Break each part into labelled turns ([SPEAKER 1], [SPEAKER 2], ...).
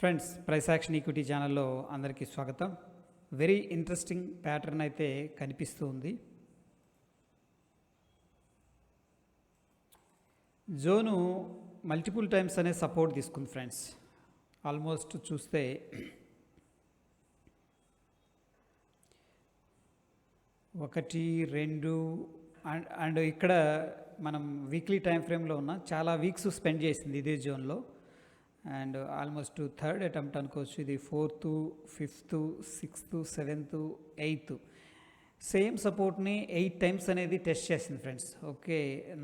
[SPEAKER 1] Friends, price action equity ఛానల్లో అందరికీ స్వాగతం. వెరీ ఇంట్రెస్టింగ్ ప్యాటర్న్ అయితే కనిపిస్తూ ఉంది. జోను మల్టిపుల్ టైమ్స్ అనే సపోర్ట్ తీసుకుంది ఫ్రెండ్స్. ఆల్మోస్ట్ చూస్తే ఒకటి రెండు అండ్ ఇక్కడ మనం వీక్లీ టైం ఫ్రేమ్లో ఉన్న చాలా వీక్స్ స్పెండ్ చేసింది ఇదే జోన్లో. అండ్ ఆల్మోస్ట్ థర్డ్ అటెంప్ట్ అనుకోవచ్చు. ఇది 4th, 5th, 6th, 7th, 8th same సపోర్ట్ని 8 టైమ్స్ అనేది టెస్ట్ చేసింది ఫ్రెండ్స్. ఓకే,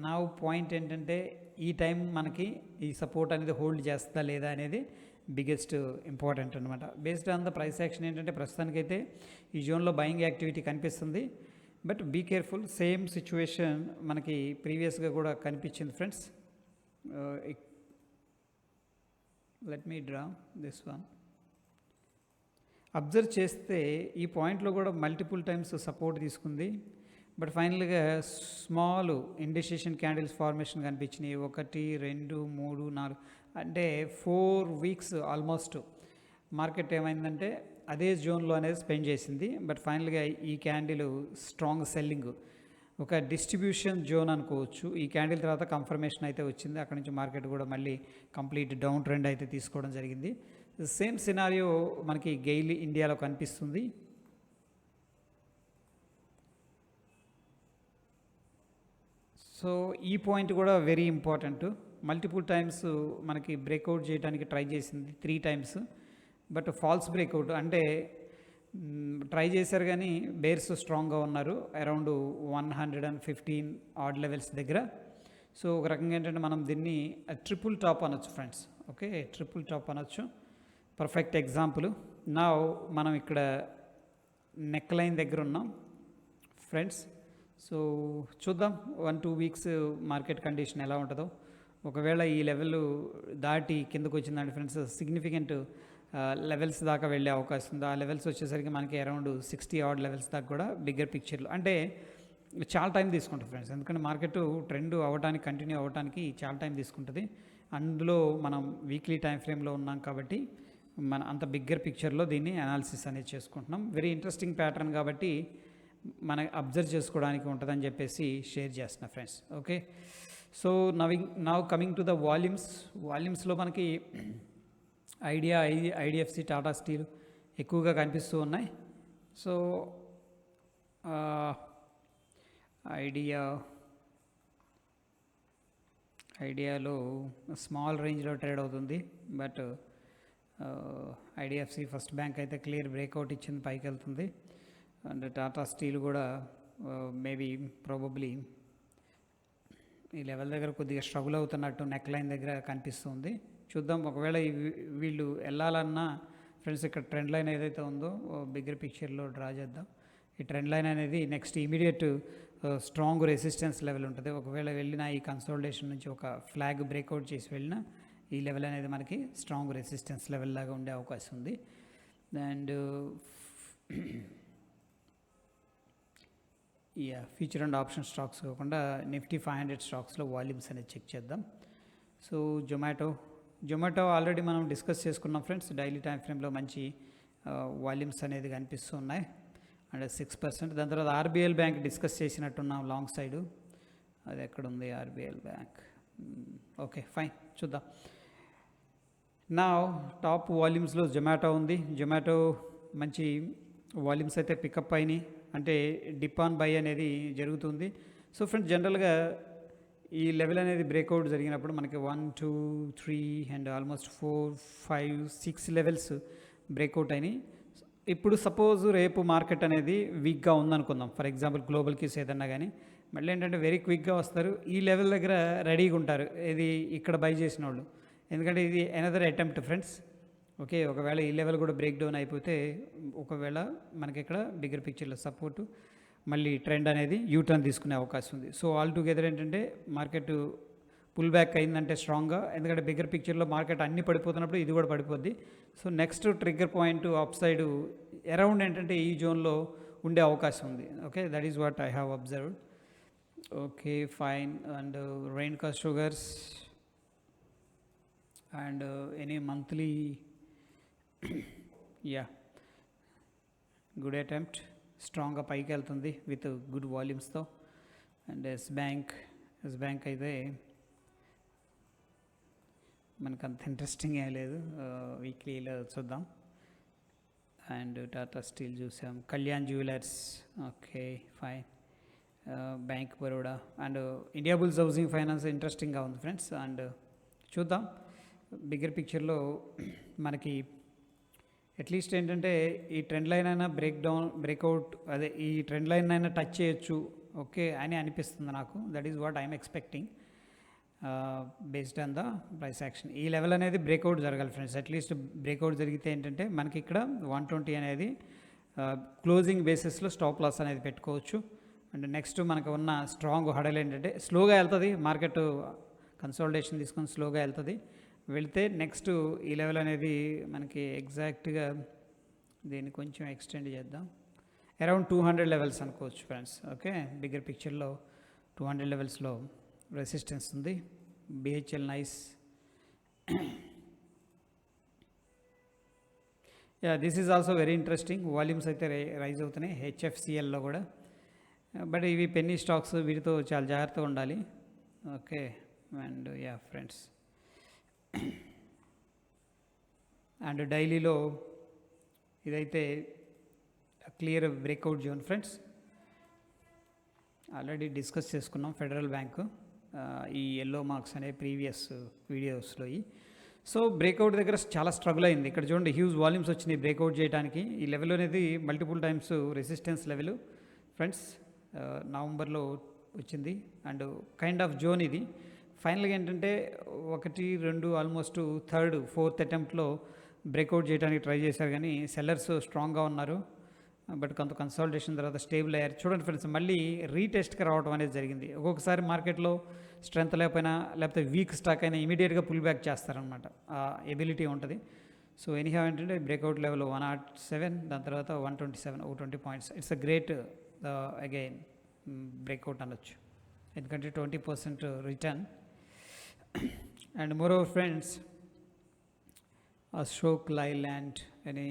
[SPEAKER 1] నా పాయింట్ ఏంటంటే ఈ టైం మనకి ఈ సపోర్ట్ అనేది హోల్డ్ చేస్తుందా లేదా అనేది బిగ్గెస్ట్ ఇంపార్టెంట్ అనమాట. Based on the price action ఏంటంటే ప్రస్తుతానికైతే ఈ జోన్లో బయింగ్ యాక్టివిటీ కనిపిస్తుంది. But be careful. Same situation మనకి ప్రీవియస్గా కూడా కనిపించింది friends. Let me draw this one. Observe చేస్తే ఈ పాయింట్లో కూడా మల్టిపుల్ టైమ్స్ సపోర్ట్ తీసుకుంది. బట్ ఫైనల్గా స్మాల్ ఇండిసిషన్ క్యాండిల్స్ ఫార్మేషన్ కనిపించినాయి. 1, 2, 3, 4 అంటే 4 వీక్స్ ఆల్మోస్ట్ మార్కెట్ ఏమైందంటే అదే జోన్లో అనేది స్పెండ్ చేసింది. బట్ ఫైనల్గా ఈ క్యాండిల్ స్ట్రాంగ్ సెల్లింగ్, ఒక డిస్ట్రిబ్యూషన్ జోన్ అనుకోవచ్చు. ఈ క్యాండిల్ తర్వాత కన్ఫర్మేషన్ అయితే వచ్చింది. అక్కడ నుంచి మార్కెట్ కూడా మళ్ళీ కంప్లీట్ డౌన్ ట్రెండ్ అయితే తీసుకోవడం జరిగింది. సేమ్ సినారియో మనకి గెయిల్ ఇండియాలో కనిపిస్తుంది. సో ఈ పాయింట్ కూడా వెరీ ఇంపార్టెంట్. మల్టిపుల్ టైమ్స్ మనకి బ్రేక్అవుట్ చేయడానికి ట్రై చేసింది 3 టైమ్స్. బట్ ఫాల్స్ బ్రేక్అవుట్ అంటే ట్రై చేశారు కానీ బేర్స్ స్ట్రాంగ్గా ఉన్నారు అరౌండ్ 115 ఆడ్ లెవెల్స్ దగ్గర. సో ఒక రకంగా ఏంటంటే మనం దీన్ని ట్రిపుల్ టాప్ అనొచ్చు ఫ్రెండ్స్. ఓకే, ట్రిపుల్ టాప్ అనొచ్చు. Perfect example. నా మనం ఇక్కడ నెక్ లైన్ దగ్గర ఉన్నాం ఫ్రెండ్స్. సో చూద్దాం 1-2 వీక్స్ మార్కెట్ కండిషన్ ఎలా ఉంటుందో. ఒకవేళ ఈ లెవెల్ దాటి కిందకు వచ్చిందంటే ఫ్రెండ్స్ సిగ్నిఫికెంట్ లెవెల్స్ దాకా వెళ్ళే అవకాశం ఉంది. ఆ లెవెల్స్ వచ్చేసరికి మనకి అరౌండ్ 60 ఆడ్ లెవెల్స్ దాకా కూడా బిగ్గర్ పిక్చర్లో అంటే చాలా టైం తీసుకుంటుంది ఫ్రెండ్స్. ఎందుకంటే మార్కెట్ ట్రెండ్ అవ్వడానికి కంటిన్యూ అవ్వడానికి చాలా టైం తీసుకుంటుంది. అందులో మనం వీక్లీ టైం ఫ్రేమ్లో ఉన్నాం కాబట్టి మన అంత బిగ్గర్ పిక్చర్లో దీన్ని అనాలిసిస్ అనేది చేసుకుంటున్నాం. వెరీ ఇంట్రెస్టింగ్ ప్యాటర్న్ కాబట్టి మనకి అబ్జర్వ్ చేసుకోవడానికి ఉంటుందని చెప్పేసి షేర్ చేస్తున్నా friends. Okay, so now coming to the వాల్యూమ్స్లో మనకి ఐడిఎఫ్సి, టాటా స్టీల్ ఎక్కువగా కనిపిస్తూ ఉన్నాయి. సో ఐడియాలో స్మాల్ రేంజ్లో ట్రేడ్ అవుతుంది. బట్ ఐడిఎఫ్సి ఫస్ట్ బ్యాంక్ అయితే క్లియర్ బ్రేక్అవుట్ ఇచ్చింది, పైకి వెళ్తుంది. అండ్ టాటా స్టీల్ కూడా మేబీ ప్రాబబ్లీ ఈ లెవెల్ దగ్గర కొద్దిగా స్ట్రగుల్ అవుతున్నట్టు నెక్ లైన్ దగ్గర కనిపిస్తుంది. చూద్దాం. ఒకవేళ వీళ్ళు వెళ్ళాలన్నా ఫ్రెండ్స్ ఇక్కడ ట్రెండ్ లైన్ ఏదైతే ఉందో బిగ్గర్ పిక్చర్లో డ్రా చేద్దాం. ఈ ట్రెండ్ లైన్ అనేది next immediate strong resistance level ఉంటుంది. ఒకవేళ వెళ్ళిన ఈ కన్సోలిడేషన్ నుంచి ఒక ఫ్లాగ్ బ్రేక్అవుట్ చేసి వెళ్ళినా ఈ లెవెల్ అనేది మనకి స్ట్రాంగ్ రెసిస్టెన్స్ లెవెల్ లాగా ఉండే అవకాశం ఉంది. And future and option stocks కాకుండా నిఫ్టీ 500 స్టాక్స్లో వాల్యూమ్స్ అనేది చెక్ చేద్దాం. సో జొమాటో ఆల్రెడీ మనం డిస్కస్ చేసుకున్నాం ఫ్రెండ్స్. డైలీ టైం ఫ్రేమ్లో మంచి వాల్యూమ్స్ అనేది కనిపిస్తున్నాయి అండ్ 6%. దాని తర్వాత ఆర్బీఎల్ బ్యాంక్ డిస్కస్ చేసినట్టున్నాం లాంగ్ సైడు. అది ఎక్కడుంది ఆర్బీఎల్ బ్యాంక్? ఓకే ఫైన్, చూద్దాం. నా టాప్ వాల్యూమ్స్లో జొమాటో ఉంది. జొమాటో మంచి వాల్యూమ్స్ అయితే పికప్ అయినాయి, అంటే డిప్ ఆన్ బై అనేది జరుగుతుంది. సో ఫ్రెండ్స్, జనరల్గా ఈ లెవెల్ అనేది బ్రేక్అవుట్ జరిగినప్పుడు మనకి 1, 2, 3 అండ్ ఆల్మోస్ట్ 4, 5, 6 లెవెల్స్ బ్రేక్అవుట్ అయినాయి. ఇప్పుడు సపోజ్ రేపు మార్కెట్ అనేది వీక్గా ఉందనుకుందాం. ఫర్ ఎగ్జాంపుల్ గ్లోబల్ కీస్ ఏదన్నా కానీ మళ్ళీ ఏంటంటే వెరీ క్విక్గా వస్తారు, ఈ లెవెల్ దగ్గర రెడీగా ఉంటారు ఇది ఇక్కడ బై చేసిన వాళ్ళు. ఎందుకంటే ఇది ఎనదర్ అటెంప్ట్ ఫ్రెండ్స్. ఓకే, ఒకవేళ ఈ లెవెల్ కూడా బ్రేక్ డౌన్ అయిపోతే ఒకవేళ మనకి ఇక్కడ బిగ్గర్ పిక్చర్లో సపోర్టు మళ్ళీ ట్రెండ్ అనేది యూటర్న్ తీసుకునే అవకాశం ఉంది. సో ఆల్ టుగెదర్ ఏంటంటే మార్కెట్ పుల్ బ్యాక్ అయిందంటే స్ట్రాంగ్గా, ఎందుకంటే బిగ్గర్ పిక్చర్లో మార్కెట్ అన్ని పడిపోతున్నప్పుడు ఇది కూడా పడిపోద్ది. So next trigger point up side around ఏంటంటే ఈ జోన్లో ఉండే అవకాశం ఉంది. Okay, that is what I have observed. Okay fine. And Renuka sugars and any monthly yeah good attempt, స్ట్రాంగ్గా పైకి వెళ్తుంది విత్ గుడ్ వాల్యూమ్స్తో. అండ్ ఎస్ బ్యాంక్ అయితే మనకు అంత ఇంట్రెస్టింగ్ ఏం లేదు, వీక్లీలో చూద్దాం. అండ్ టాటా స్టీల్ చూసాం, Kalyan jewellers, okay fine, bank Baroda and India bulls housing finance ఇంట్రెస్టింగ్గా ఉంది ఫ్రెండ్స్. అండ్ చూద్దాం బిగ్గర్ పిక్చర్లో మనకి అట్లీస్ట్ ఏంటంటే ఈ ట్రెండ్ లైన్ అయినా బ్రేక్అవుట్, అదే ఈ ట్రెండ్ లైన్ అయినా టచ్ చేయొచ్చు ఓకే అని అనిపిస్తుంది నాకు. That is what I'm expecting based on the price action. ఈ లెవెల్ అనేది బ్రేక్అవుట్ జరగాలి ఫ్రెండ్స్. అట్లీస్ట్ బ్రేక్అవుట్ జరిగితే ఏంటంటే మనకి ఇక్కడ 120 అనేది క్లోజింగ్ బేసిస్లో స్టాప్ లాస్ అనేది పెట్టుకోవచ్చు. అండ్ నెక్స్ట్ మనకు ఉన్న స్ట్రాంగ్ హడల్ ఏంటంటే స్లోగా వెళ్తుంది మార్కెట్, కన్సాలిడేషన్ తీసుకొని స్లోగా వెళ్తే నెక్స్ట్ ఈ లెవెల్ అనేది మనకి ఎగ్జాక్ట్గా దీన్ని కొంచెం ఎక్స్టెండ్ చేద్దాం, అరౌండ్ 200 లెవెల్స్ అనుకోవచ్చు ఫ్రెండ్స్. ఓకే బిగ్గర్ పిక్చర్లో 200 లెవెల్స్లో రెసిస్టెన్స్ ఉంది. BHL nice, ya this is also very interesting. Volumes అయితే రైజ్ అవుతున్నాయి హెచ్ఎఫ్సిఎల్లో కూడా, బట్ ఇవి పెన్నీ స్టాక్స్, వీటితో చాలా జాగ్రత్తగా ఉండాలి. Okay and yeah friends, and డైలీలో ఇదైతే clear breakout zone friends. Already discuss చేసుకున్నాం ఫెడరల్ బ్యాంకు ఈ ఎల్లో మార్క్స్ అనే ప్రీవియస్ వీడియోస్లో. సో బ్రేక్అవుట్ దగ్గర చాలా స్ట్రగుల్ అయింది. ఇక్కడ చూడండి హ్యూజ్ వాల్యూమ్స్ వచ్చినాయి బ్రేక్అవుట్ చేయడానికి. ఈ లెవెల్ అనేది multiple times resistance level friends, నవంబర్లో వచ్చింది. అండ్ కైండ్ ఆఫ్ జోన్ ఇది. ఫైనల్గా ఏంటంటే 1, 2 ఆల్మోస్ట్ థర్డ్, ఫోర్త్ అటెంప్ట్లో బ్రేక్అవుట్ చేయడానికి ట్రై చేశారు, కానీ సెల్లర్స్ స్ట్రాంగ్గా ఉన్నారు. బట్ కొంత కన్సాలిడేషన్ తర్వాత స్టేబుల్ అయ్యారు. చూడండి ఫ్రెండ్స్, మళ్ళీ రీటెస్ట్కి రావడం అనేది జరిగింది. ఒక్కొక్కసారి మార్కెట్లో స్ట్రెంత్ లేకపోతే వీక్ స్టాక్ అయినా ఇమీడియట్గా పుల్ బ్యాక్ చేస్తారనమాట, ఆ ఎబిలిటీ ఉంటుంది. సో ఎనీహౌ ఏంటంటే బ్రేక్అవుట్ లెవెల్ 107, దాని తర్వాత 127, 20 points. It's a great again breakout అనొచ్చు, ఎందుకంటే 20% return. And moreover friends, Ashok Leyland అనే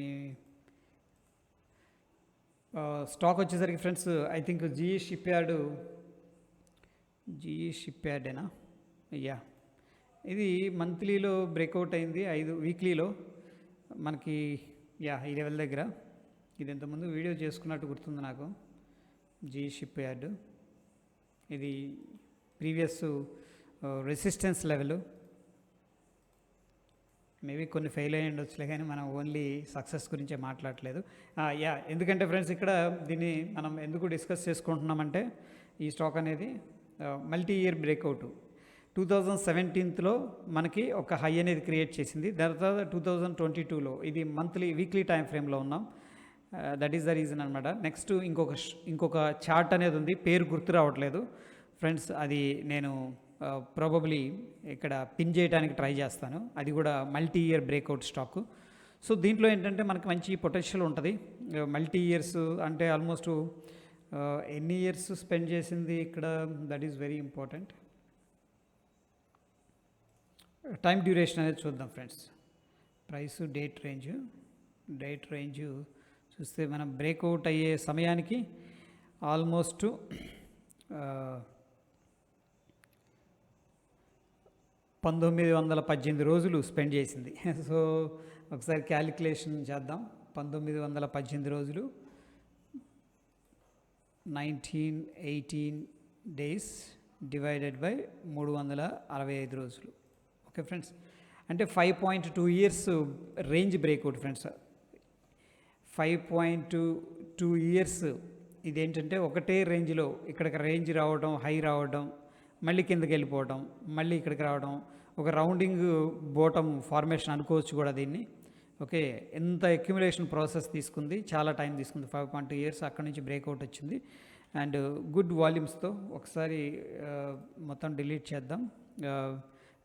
[SPEAKER 1] స్టాక్ వచ్చేసరికి friends I think GE ship యార్డేనా, యా ఇది మంత్లీలో బ్రేక్అవుట్ అయింది, వీక్లీలో మనకి యా ఈ లెవెల్ దగ్గర. ఇది ఇంతకుముందు వీడియో చేసుకున్నట్టు గుర్తుంది నాకు. జీఈ షిప్ యార్డ్ ఇది ప్రీవియస్ రెసిస్టెన్స్ లెవెల్. మేబీ కొన్ని ఫెయిల్ అయ్యి ఉండొచ్చులే, కానీ మనం ఓన్లీ సక్సెస్ గురించే మాట్లాడలేదు. యా ఎందుకంటే ఫ్రెండ్స్ ఇక్కడ దీన్ని మనం ఎందుకు డిస్కస్ చేసుకుంటున్నామంటే ఈ స్టాక్ అనేది మల్టీ ఇయర్ బ్రేక్అవుట్ 2017లో మనకి ఒక హై అనేది క్రియేట్ చేసింది. దాని తర్వాత 2022లో ఇది వీక్లీ టైం ఫ్రేమ్లో ఉన్నాం. దట్ ఈస్ ద రీజన్ అనమాట. నెక్స్ట్ ఇంకొక చార్ట్ అనేది ఉంది, పేరు గుర్తు రావట్లేదు ఫ్రెండ్స్, అది నేను ప్రాబబ్లీ ఇక్కడ పిన్ చేయడానికి ట్రై చేస్తాను. అది కూడా multi year breakout stock. So దీంట్లో ఏంటంటే మనకు మంచి పొటెన్షియల్ ఉంటుంది. మల్టీ ఇయర్స్ అంటే ఆల్మోస్ట్ ఎన్ని ఇయర్స్ స్పెండ్ చేసింది ఇక్కడ, that is very important. Time duration అనేది చూద్దాం ఫ్రెండ్స్. ప్రైస్ డేట్ రేంజ్ చూస్తే మనం బ్రేక్అవుట్ అయ్యే సమయానికి ఆల్మోస్ట్ 1918 రోజులు స్పెండ్ చేసింది. సో ఒకసారి క్యాలిక్యులేషన్ చేద్దాం. 1918 రోజులు, 1918 డేస్ డివైడెడ్ బై 365 రోజులు. ఓకే ఫ్రెండ్స్, అంటే 5.2 years range breakout friends. 5.2 years ఇదేంటంటే ఒకటే రేంజ్లో ఇక్కడికి రేంజ్ రావడం, హై రావడం, మళ్ళీ కిందకి వెళ్ళిపోవడం, మళ్ళీ ఇక్కడికి రావడం, ఒక రౌండింగ్ బోటమ్ ఫార్మేషన్ అనుకోవచ్చు కూడా దీన్ని. ఓకే, ఎంత అక్యుములేషన్ ప్రాసెస్ తీసుకుంది, చాలా టైం తీసుకుంది. 5.2 ఇయర్స్ అక్కడి నుంచి బ్రేక్అవుట్ వచ్చింది అండ్ గుడ్ వాల్యూమ్స్తో. ఒకసారి మొత్తం డిలీట్ చేద్దాం.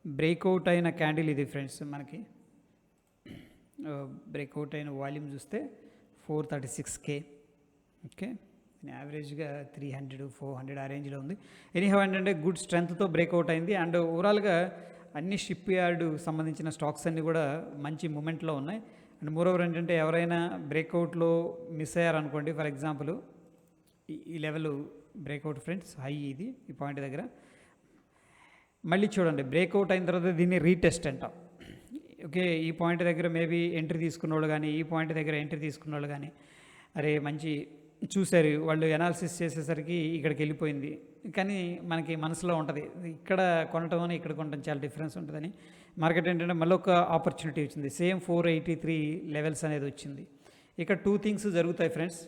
[SPEAKER 1] బ్రేక్అవుట్ అయిన క్యాండిల్ ఇది ఫ్రెండ్స్. మనకి బ్రేక్అవుట్ అయిన వాల్యూమ్ చూస్తే 436K. ఓకే, యావరేజ్గా 300, 400 ఆ రేంజ్లో ఉంది. ఎనీహౌ ఏంటంటే గుడ్ స్ట్రెంగ్త్తో బ్రేక్అవుట్ అయింది. అండ్ ఓవరాల్గా అన్ని షిప్ యార్డ్ సంబంధించిన స్టాక్స్ అన్నీ కూడా మంచి మూమెంట్లో ఉన్నాయి. అండ్ మోరోవర్ ఏంటంటే ఎవరైనా బ్రేక్అవుట్లో మిస్ అయ్యారనుకోండి, ఫర్ ఎగ్జాంపుల్ ఈ లెవెల్ బ్రేక్అవుట్ ఫ్రెండ్స్, హై ఇది ఈ పాయింట్ దగ్గర, మళ్ళీ చూడండి బ్రేక్అవుట్ అయిన తర్వాత దీన్ని రీటెస్ట్ అంటాం. ఓకే, ఈ పాయింట్ దగ్గర మేబీ ఎంట్రీ తీసుకున్న వాళ్ళు కానీ, ఈ పాయింట్ దగ్గర ఎంట్రీ తీసుకున్న వాళ్ళు కానీ, అరే మంచి చూశారు, వాళ్ళు ఎనాలిసిస్ చేసేసరికి ఇక్కడికి వెళ్ళిపోయింది, కానీ మనకి మనసులో ఉంటుంది ఇక్కడ కొనటం అని ఇక్కడ కొనటం చాలా డిఫరెన్స్ ఉంటుందని. మార్కెట్ ఏంటంటే మళ్ళీ ఒక ఆపర్చునిటీ వచ్చింది, సేమ్ 483 లెవెల్స్ అనేది వచ్చింది. ఇక్కడ 2 థింగ్స్ జరుగుతాయి ఫ్రెండ్స్.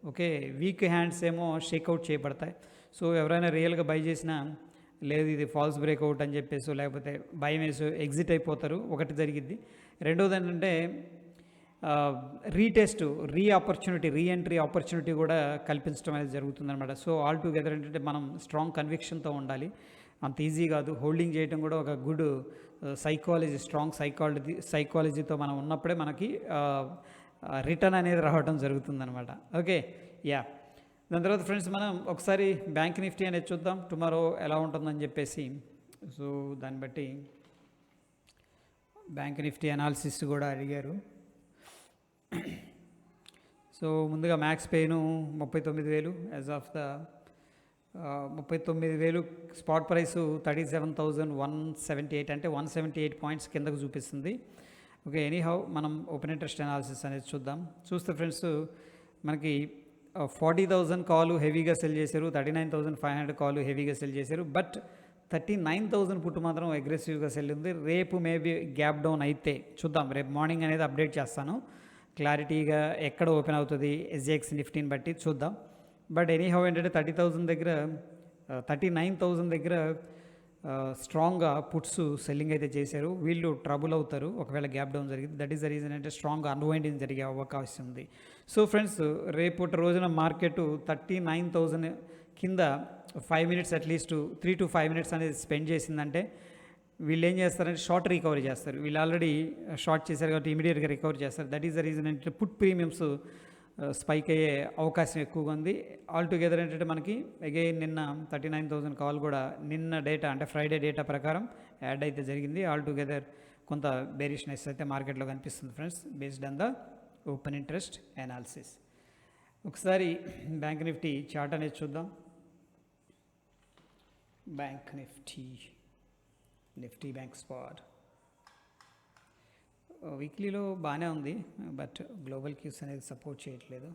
[SPEAKER 1] ఓకే, వీక్ హ్యాండ్స్ ఏమో షేక్అవుట్ చేయబడతాయి. సో ఎవరైనా రియల్గా బై చేసినా లేదు ఇది ఫాల్స్ బ్రేక్అవుట్ అని చెప్పేసి, లేకపోతే భయం వేసి ఎగ్జిట్ అయిపోతారు, ఒకటి జరిగిద్ది. రెండోది ఏంటంటే రీటెస్ట్, రీఎంట్రీ ఆపర్చునిటీ కూడా కల్పించడం అనేది జరుగుతుందన్నమాట. సో ఆల్ టుగెదర్ ఏంటంటే మనం స్ట్రాంగ్ కన్విక్షన్తో ఉండాలి, అంత ఈజీ కాదు. హోల్డింగ్ చేయడం కూడా ఒక గుడ్ సైకాలజీ, స్ట్రాంగ్ సైకాలజీతో మనం ఉన్నప్పుడే మనకి రిటర్న్ అనేది రావడం జరుగుతుందన్నమాట. Okay, yeah. దాని తర్వాత ఫ్రెండ్స్ మనం ఒకసారి బ్యాంక్ నిఫ్టీ అనేది చూద్దాం టుమారో ఎలా ఉంటుందని చెప్పేసి. సో దాన్ని బట్టి బ్యాంక్ నిఫ్టీ అనాలిసిస్ కూడా అడిగారు. సో ముందుగా max pain 39,000 as of the 39,000 spot price 37,178 అంటే 178 పాయింట్స్ కిందకు చూపిస్తుంది. ఓకే, ఎనీహౌ మనం ఓపెన్ ఇంట్రెస్ట్ అనాలిసిస్ అనేది చూద్దాం. చూస్తే ఫ్రెండ్స్ మనకి 40,000 కాలు హెవీగా సెల్ చేశారు, 39,500 కాలు హెవీగా సెల్ చేశారు, బట్ 39,000 పుట్టు మాత్రం అగ్రెసివ్గా సెల్ ఉంది. రేపు మేబీ గ్యాప్ డౌన్ అయితే చూద్దాం, రేపు మార్నింగ్ అనేది అప్డేట్ చేస్తాను క్లారిటీగా ఎక్కడ ఓపెన్ అవుతుంది ఎస్జిఎక్స్ నిఫ్టీని బట్టి చూద్దాం. బట్ ఎనీహౌ ఏంటంటే 30,000 దగ్గర 39,000 దగ్గర స్ట్రాంగ్గా పుట్స్ సెల్లింగ్ అయితే చేశారు. వీళ్ళు ట్రబుల్ అవుతారు ఒకవేళ గ్యాప్ డౌన్ జరిగింది. దట్ ఈస్ ద రీజన్ అంటే స్ట్రాంగ్ అన్వైండింగ్ జరిగే అవకాశం ఉంది. సో ఫ్రెండ్స్ రేపటి రోజున మార్కెట్ 39,000 కింద 5 మినిట్స్ అట్లీస్ట్ 3 to 5 మినిట్స్ అనేది స్పెండ్ చేసిందంటే వీళ్ళు ఏం చేస్తారంటే షార్ట్ రికవరీ చేస్తారు. వీళ్ళు ఆల్రెడీ షార్ట్ చేశారు కాబట్టి ఇమీడియట్గా రికవరీ చేస్తారు. దట్ ఈస్ ద రీజన్ అంటే పుట్ ప్రీమియమ్స్ స్పైక్ అయ్యే అవకాశం ఎక్కువగా ఉంది. ఆల్ టుగెదర్ ఏంటంటే మనకి అగైన్ నిన్న 39,000 కాల్ కూడా నిన్న డేటా అంటే ఫ్రైడే డేటా ప్రకారం యాడ్ అయితే జరిగింది. ఆల్ టుగెదర్ కొంత బేరిష్నెస్ అయితే మార్కెట్లో కనిపిస్తుంది friends, based on the open interest analysis. ఒకసారి బ్యాంక్ నిఫ్టీ చార్ట్ అనేది చూద్దాం. బ్యాంక్ నిఫ్టీ బ్యాంక్ స్పాట్ వీక్లీలో బాగానే ఉంది, బట్ గ్లోబల్ క్యూస్ అనేది సపోర్ట్ చేయట్లేదు.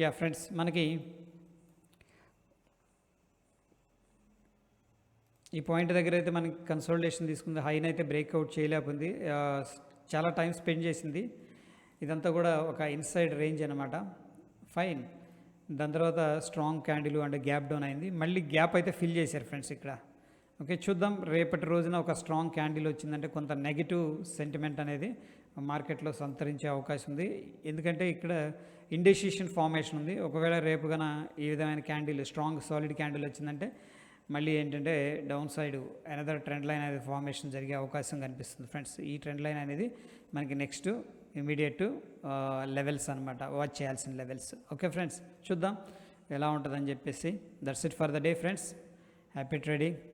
[SPEAKER 1] యా ఫ్రెండ్స్, మనకి ఈ పాయింట్ దగ్గర అయితే మనకి కన్సోలిడేషన్ తీసుకుంది, హైన్ అయితే బ్రేక్అవుట్ చేయలేకపోయింది, చాలా టైం స్పెండ్ చేసింది. ఇదంతా కూడా ఒక ఇన్సైడ్ రేంజ్ అనమాట, ఫైన్. దాని తర్వాత స్ట్రాంగ్ క్యాండిల్ అంటే గ్యాప్ డౌన్ అయింది, మళ్ళీ గ్యాప్ అయితే ఫిల్ చేశారు ఫ్రెండ్స్ ఇక్కడ. ఓకే, చూద్దాం రేపటి రోజున ఒక స్ట్రాంగ్ క్యాండిల్ వచ్చిందంటే కొంత నెగిటివ్ సెంటిమెంట్ అనేది మార్కెట్లో సంతరించే అవకాశం ఉంది. ఎందుకంటే ఇక్కడ ఇండెసిషన్ ఫార్మేషన్ ఉంది. ఒకవేళ రేపు కన ఈ విధమైన క్యాండిల్ స్ట్రాంగ్ సాలిడ్ క్యాండిల్ వచ్చిందంటే మళ్ళీ ఏంటంటే down side another trend line అనేది ఫార్మేషన్ జరిగే అవకాశం కనిపిస్తుంది ఫ్రెండ్స్. ఈ ట్రెండ్ లైన్ అనేది మనకి నెక్స్ట్ ఇమీడియట్ లెవెల్స్ అనమాట, వాచ్ చేయాల్సిన లెవెల్స్. ఓకే ఫ్రెండ్స్, చూద్దాం ఎలా ఉంటుందని చెప్పేసి. That's it for the day friends. Happy trading.